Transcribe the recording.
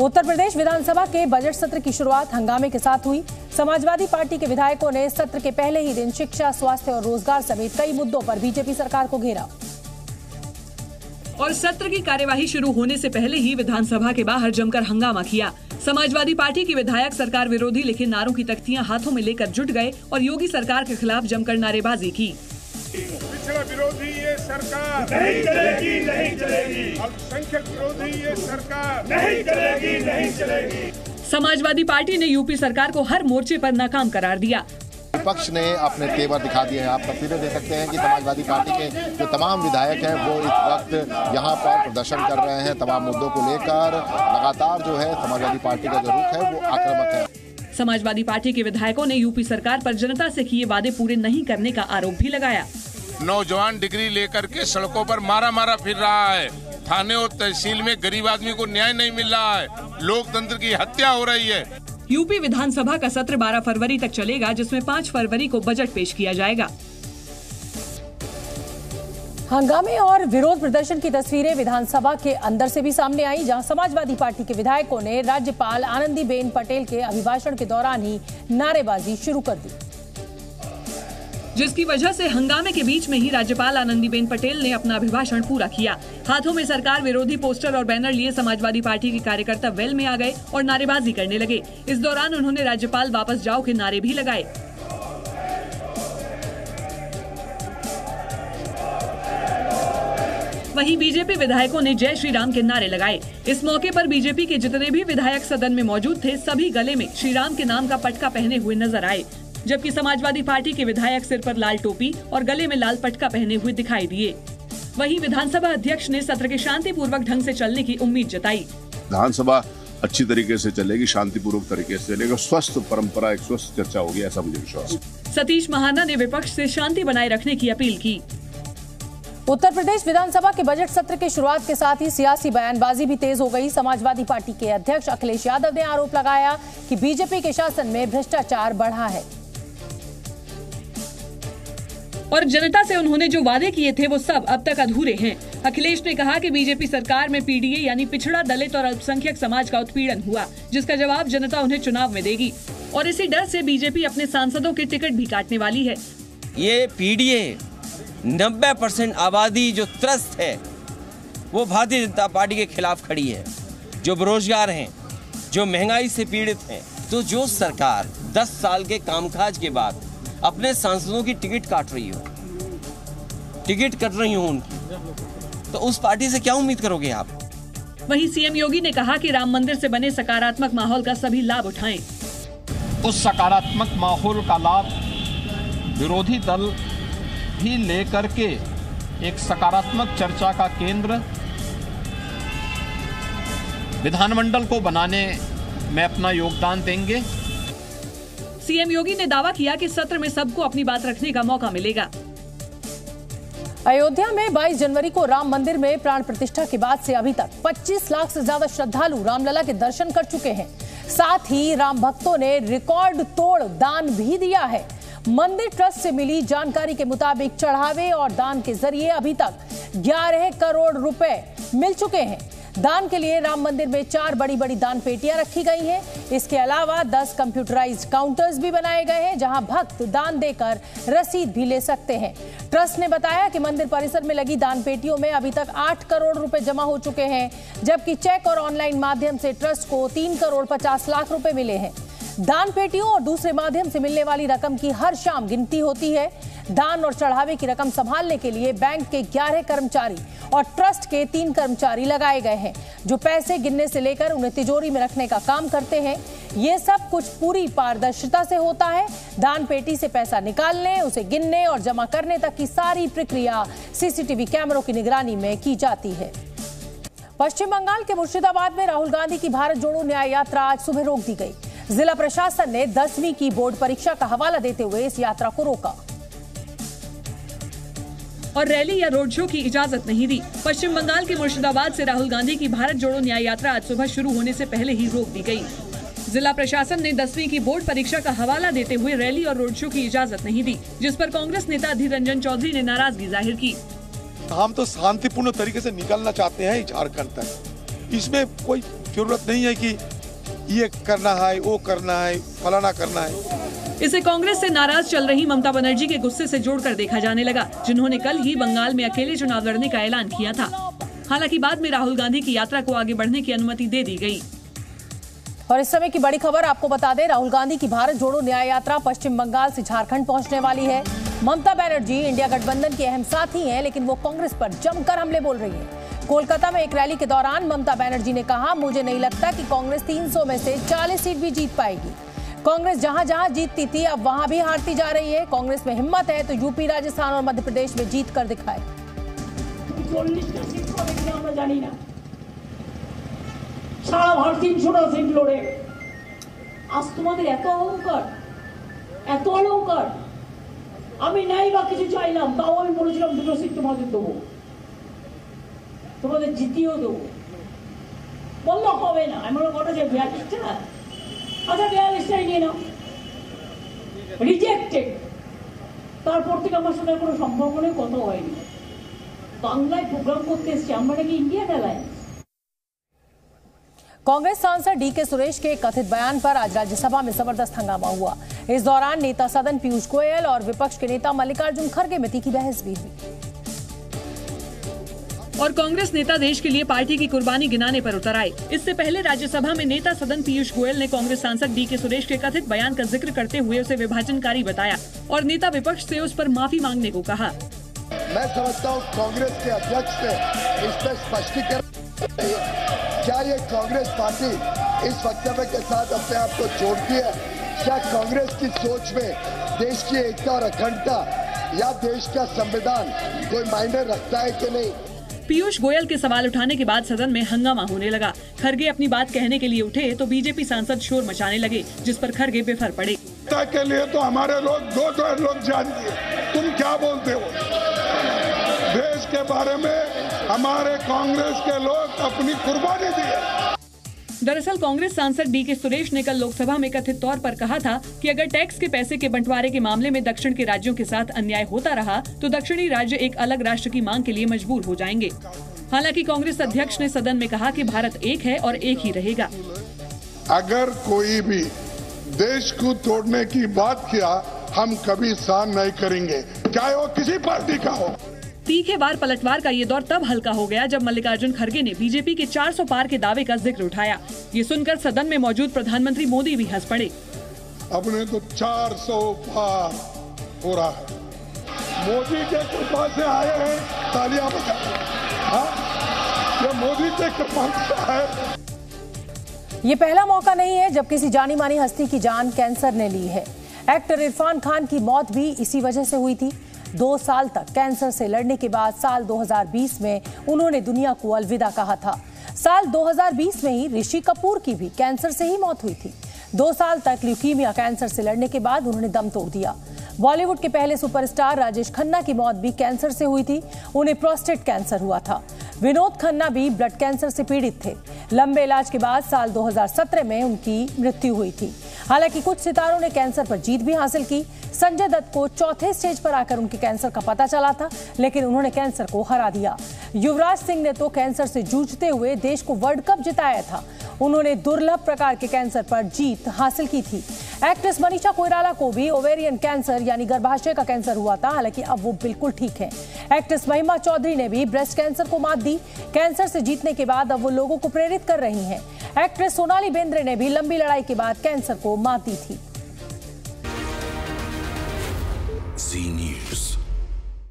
उत्तर प्रदेश विधानसभा के बजट सत्र की शुरुआत हंगामे के साथ हुई। समाजवादी पार्टी के विधायकों ने सत्र के पहले ही दिन शिक्षा, स्वास्थ्य और रोजगार समेत कई मुद्दों पर बीजेपी सरकार को घेरा और सत्र की कार्यवाही शुरू होने से पहले ही विधानसभा के बाहर जमकर हंगामा किया। समाजवादी पार्टी के विधायक सरकार विरोधी लिखे नारों की तख्तियां हाथों में लेकर जुट गए और योगी सरकार के खिलाफ जमकर नारेबाजी की। पिछड़ा विरोधी ये सरकार नहीं चलेगी, नहीं चलेगी। अल्पसंख्यक विरोधी ये सरकार नहीं चलेगी, नहीं चलेगी। समाजवादी पार्टी ने यूपी सरकार को हर मोर्चे पर नाकाम करार दिया। विपक्ष ने अपने तेवर दिखा दिए हैं। आप तस्वीरें देख सकते हैं कि समाजवादी पार्टी के जो तमाम विधायक हैं वो इस वक्त यहाँ पर प्रदर्शन कर रहे हैं। तमाम मुद्दों को लेकर लगातार जो है समाजवादी पार्टी का जो रुख है वो आक्रामक है। समाजवादी पार्टी के विधायकों ने यूपी सरकार पर जनता से किए वादे पूरे नहीं करने का आरोप भी लगाया। नौजवान डिग्री लेकर के सड़कों पर मारा फिर रहा है। थाने और तहसील में गरीब आदमी को न्याय नहीं मिल रहा है। लोकतंत्र की हत्या हो रही है। यूपी विधानसभा का सत्र 12 फरवरी तक चलेगा, जिसमें 5 फरवरी को बजट पेश किया जाएगा। हंगामे और विरोध प्रदर्शन की तस्वीरें विधानसभा के अंदर से भी सामने आई, जहां समाजवादी पार्टी के विधायकों ने राज्यपाल आनंदीबेन पटेल के अभिभाषण के दौरान ही नारेबाजी शुरू कर दी, जिसकी वजह से हंगामे के बीच में ही राज्यपाल आनंदीबेन पटेल ने अपना अभिभाषण पूरा किया। हाथों में सरकार विरोधी पोस्टर और बैनर लिए समाजवादी पार्टी के कार्यकर्ता वेल में आ गए और नारेबाजी करने लगे। इस दौरान उन्होंने राज्यपाल वापस जाओ के नारे भी लगाए। वहीं बीजेपी विधायकों ने जय श्री राम के नारे लगाए। इस मौके पर बीजेपी के जितने भी विधायक सदन में मौजूद थे, सभी गले में श्री राम के नाम का पटका पहने हुए नजर आए, जबकि समाजवादी पार्टी के विधायक सिर पर लाल टोपी और गले में लाल पटका पहने हुए दिखाई दिए। वहीं विधानसभा अध्यक्ष ने सत्र के शांतिपूर्वक ढंग से चलने की उम्मीद जताई। विधानसभा अच्छी तरीके से चलेगी, शांतिपूर्वक तरीके से चलेगा, स्वस्थ परंपरा, एक स्वस्थ चर्चा होगी, ऐसा मुझे विश्वास है। सतीश महाना ने विपक्ष से शांति बनाए रखने की अपील की। उत्तर प्रदेश विधानसभा के बजट सत्र की शुरुआत के साथ ही सियासी बयानबाजी भी तेज हो गई। समाजवादी पार्टी के अध्यक्ष अखिलेश यादव ने आरोप लगाया कि बीजेपी के शासन में भ्रष्टाचार बढ़ा है और जनता से उन्होंने जो वादे किए थे वो सब अब तक अधूरे हैं। अखिलेश ने कहा कि बीजेपी सरकार में पीडीए यानी पिछड़ा, दलित और अल्पसंख्यक समाज का उत्पीड़न हुआ, जिसका जवाब जनता उन्हें चुनाव में देगी और इसी डर से बीजेपी अपने सांसदों के टिकट भी काटने वाली है। ये पीडीए 90% आबादी जो त्रस्त है वो भारतीय जनता पार्टी के खिलाफ खड़ी है, जो बेरोजगार हैं, जो महंगाई से पीड़ित हैं। तो जो सरकार 10 साल के कामकाज के बाद अपने सांसदों की टिकट कट रही हो उनकी, तो उस पार्टी से क्या उम्मीद करोगे आप? वहीं सीएम योगी ने कहा कि राम मंदिर से बने सकारात्मक माहौल का सभी लाभ उठाएं। उस सकारात्मक माहौल का लाभ विरोधी दल भी लेकर के एक सकारात्मक चर्चा का केंद्र विधानमंडल को बनाने में अपना योगदान देंगे। सीएम योगी ने दावा किया कि सत्र में सबको अपनी बात रखने का मौका मिलेगा। अयोध्या में 22 जनवरी को राम मंदिर में प्राण प्रतिष्ठा के बाद से अभी तक 25 लाख से ज्यादा श्रद्धालु रामलला के दर्शन कर चुके हैं। साथ ही राम भक्तों ने रिकॉर्ड तोड़ दान भी दिया है। मंदिर ट्रस्ट से मिली जानकारी के मुताबिक चढ़ावे और दान के जरिए अभी तक 11 करोड़ रुपए मिल चुके हैं। दान के लिए राम मंदिर में 4 बड़ी दान पेटियां रखी गई हैं। इसके अलावा 10 कंप्यूटराइज्ड काउंटर्स भी बनाए गए हैं, जहां भक्त दान देकर रसीद भी ले सकते हैं। ट्रस्ट ने बताया कि मंदिर परिसर में लगी दान पेटियों में अभी तक 8 करोड़ रुपए जमा हो चुके हैं, जबकि चेक और ऑनलाइन माध्यम से ट्रस्ट को 3 करोड़ 50 लाख रुपए मिले हैं। दान पेटियों और दूसरे माध्यम से मिलने वाली रकम की हर शाम गिनती होती है। दान और चढ़ावे की रकम संभालने के लिए बैंक के 11 कर्मचारी और ट्रस्ट के 3 कर्मचारी लगाए गए हैं, जो पैसे गिनने से लेकर उन्हें तिजोरी में रखने का काम करते हैं। ये सब कुछ पूरी पारदर्शिता से होता है। दान पेटी से पैसा निकालने, उसे गिनने और जमा करने तक की सारी प्रक्रिया सीसीटीवी कैमरों की निगरानी में की जाती है। पश्चिम बंगाल के मुर्शिदाबाद में राहुल गांधी की भारत जोड़ो न्याय यात्रा आज सुबह रोक दी गई। जिला प्रशासन ने 10वीं की बोर्ड परीक्षा का हवाला देते हुए इस यात्रा को रोका और रैली या रोड शो की इजाजत नहीं दी। पश्चिम बंगाल के मुर्शिदाबाद से राहुल गांधी की भारत जोड़ो न्याय यात्रा आज सुबह शुरू होने से पहले ही रोक दी गई। जिला प्रशासन ने 10वीं की बोर्ड परीक्षा का हवाला देते हुए रैली और रोड शो की इजाजत नहीं दी, जिस पर कांग्रेस नेता अधीर रंजन चौधरी ने नाराजगी जाहिर की। हम तो शांतिपूर्ण तरीके से निकलना चाहते हैं झारखंड तक, इसमें कोई जरूरत नहीं है कि ये करना है, वो करना है, फलाना करना है। इसे कांग्रेस से नाराज चल रही ममता बनर्जी के गुस्से से जोड़कर देखा जाने लगा, जिन्होंने कल ही बंगाल में अकेले चुनाव लड़ने का ऐलान किया था। हालांकि बाद में राहुल गांधी की यात्रा को आगे बढ़ने की अनुमति दे दी गई। और इस समय की बड़ी खबर आपको बता दें, राहुल गांधी की भारत जोड़ो न्याय यात्रा पश्चिम बंगाल से झारखंड पहुंचने वाली है। ममता बनर्जी इंडिया गठबंधन की अहम साथी हैं, लेकिन वो कांग्रेस पर जमकर हमले बोल रही हैं। कोलकाता में एक रैली के दौरान ममता बनर्जी ने कहा, मुझे नहीं लगता कि कांग्रेस 300 में से 40 सीट भी जीत पाएगी। कांग्रेस जहां जहां जीतती थी अब वहां भी हारती जा रही है। कांग्रेस में हिम्मत है तो यूपी, राजस्थान और मध्य प्रदेश में जीत कर दिखाए। 40টা সিট পাবে কিনা আমরা জানি না, সারা ভারত 300টা সিট লড়ে। আজ তোমাদের এত অলঙ্কার, আমি নাই বা কিছু চাইলাম, তাও আমি বলেছিলাম 2টো সিট তোমাদের দেবো, তোমাদের জিতিয়েও দেবো। বললো হবে না, আমি বললাম কটা চাই? 42টা। আচ্ছা 42টাই নিয়ে নাও, রিজেক্টেড। তারপর থেকে আমার সাথে কোনো সম্পর্ক নেই, কথা হয়নি। বাংলায় প্রোগ্রাম করতে এসেছি আমরা নাকি ইন্ডিয়ান অ্যালায়েন্স। कांग्रेस सांसद डीके सुरेश के कथित बयान पर आज राज्यसभा में जबरदस्त हंगामा हुआ। इस दौरान नेता सदन पीयूष गोयल और विपक्ष के नेता मल्लिकार्जुन खड़गे में तीखी बहस भी हुई। और कांग्रेस नेता देश के लिए पार्टी की कुर्बानी गिनाने पर उतर आए। इससे पहले राज्यसभा में नेता सदन पीयूष गोयल ने कांग्रेस सांसद डीके सुरेश के कथित बयान का जिक्र करते हुए उसे विभाजनकारी बताया और नेता विपक्ष से उस पर माफी मांगने को कहा। मैं समझता हूँ कांग्रेस के अध्यक्ष ने इस पर स्पष्टीकरण, क्या ये कांग्रेस पार्टी इस वक्तव्य के साथ अपने आप को जोड़ती है? क्या कांग्रेस की सोच में देश की एकता और अखंडता या देश का संविधान कोई मायने रखता है कि नहीं? पीयूष गोयल के सवाल उठाने के बाद सदन में हंगामा होने लगा। खड़गे अपनी बात कहने के लिए उठे तो बीजेपी सांसद शोर मचाने लगे, जिस पर खड़गे बेफर पड़े। के लिए तो हमारे लोग दो लोग जानते हैं, तुम क्या बोलते हो? देश के बारे में हमारे कांग्रेस के लोग अपनी कुर्बानी दी। दरअसल कांग्रेस सांसद डीके सुरेश ने कल लोकसभा में कथित तौर पर कहा था कि अगर टैक्स के पैसे के बंटवारे के मामले में दक्षिण के राज्यों के साथ अन्याय होता रहा तो दक्षिणी राज्य एक अलग राष्ट्र की मांग के लिए मजबूर हो जाएंगे। हालांकि कांग्रेस अध्यक्ष ने सदन में कहा कि भारत एक है और एक ही रहेगा। अगर कोई भी देश को तोड़ने की बात किया हम कभी सहन नहीं करेंगे, चाहे वो किसी पार्टी का हो। तीखे बार पलटवार का ये दौर तब हल्का हो गया जब मल्लिकार्जुन खड़गे ने बीजेपी के 400 पार के दावे का जिक्र उठाया। ये सुनकर सदन में मौजूद प्रधानमंत्री मोदी भी हंस पड़े। अपने तो 400 पार हो रहा है, मोदी के कृपा से आए हैं, तालियां बजाएं। ये मोदी के कृपा से आए। ये पहला मौका नहीं है जब किसी जानी मानी हस्ती की जान कैंसर ने ली है। एक्टर इरफान खान की मौत भी इसी वजह से हुई थी। 2 साल तक कैंसर से लड़ने के बाद साल 2020 में उन्होंने दुनिया को अलविदा कहा था। साल 2020 में ही ऋषि कपूर की भी कैंसर से ही मौत हुई थी। 2 साल तक ल्यूकीमिया कैंसर से लड़ने के बाद उन्होंने दम तोड़ दिया। बॉलीवुड के पहले सुपरस्टार राजेश खन्ना की मौत भी कैंसर से हुई थी। उन्हें प्रोस्टेट कैंसर हुआ था। विनोद खन्ना भी ब्लड कैंसर से पीड़ित थे। लंबे इलाज के बाद साल 2017 में उनकी मृत्यु हुई थी। हालांकि कुछ सितारों ने कैंसर पर जीत भी हासिल की। संजय दत्त को चौथे स्टेज पर आकर उनके कैंसर का पता चला था, लेकिन उन्होंने कैंसर को हरा दिया। युवराज सिंह ने तो कैंसर से जूझते हुए देश को वर्ल्ड कप जिताया था। उन्होंने दुर्लभ प्रकार के कैंसर पर जीत हासिल की थी। एक्ट्रेस मनीषा कोइराला को भी ओवेरियन कैंसर यानी गर्भाशय का कैंसर हुआ था, हालांकि अब वो बिल्कुल ठीक हैं। एक्ट्रेस महिमा चौधरी ने भी ब्रेस्ट कैंसर को मात दी। कैंसर से जीतने के बाद अब वो लोगों को प्रेरित कर रही हैं। एक्ट्रेस सोनाली बेंद्रे ने भी लंबी लड़ाई के बाद कैंसर को मात दी थी। जी न्यूज़।